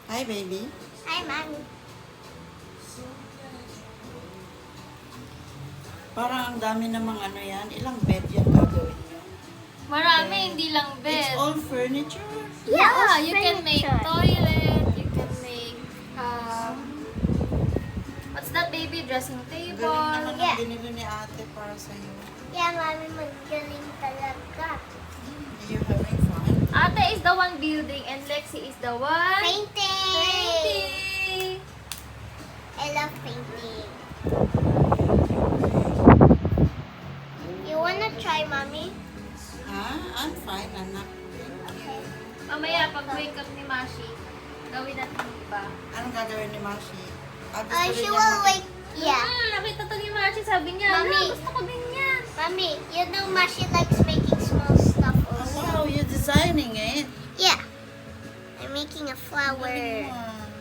Hi, baby. Hi, Mommy. Parang ang dami namang ano yan. Ilang bed yan gagawin nyo? Marami, hindi lang It's bed. all furniture. Yeah, all you can make furniture. toilet, you can make, what's that, baby? Dressing Galing table. naman Yeah. ang binili ni ate para sa'yo. Yeah, Mommy, magaling talaga. Are you having fun? Ate is the one building and Lexi is the one Painting. painting. I love painting. You wanna try, Mommy? I'm fine, anak. Okay. Mamaya, pag wake up ni Mashi, gawin natin yung iba. Anong gagawin ni Mashi? Gusto rin She niya will mag- wake. Yeah. Nakita to ni Mashi, sabi niya, Mami. "Ala, gusto ko din yan." Mommy, you know Mashi likes making small stuff Oh, also. wow, you're designing it. Yeah. I'm making a flower. Galing mo, ah.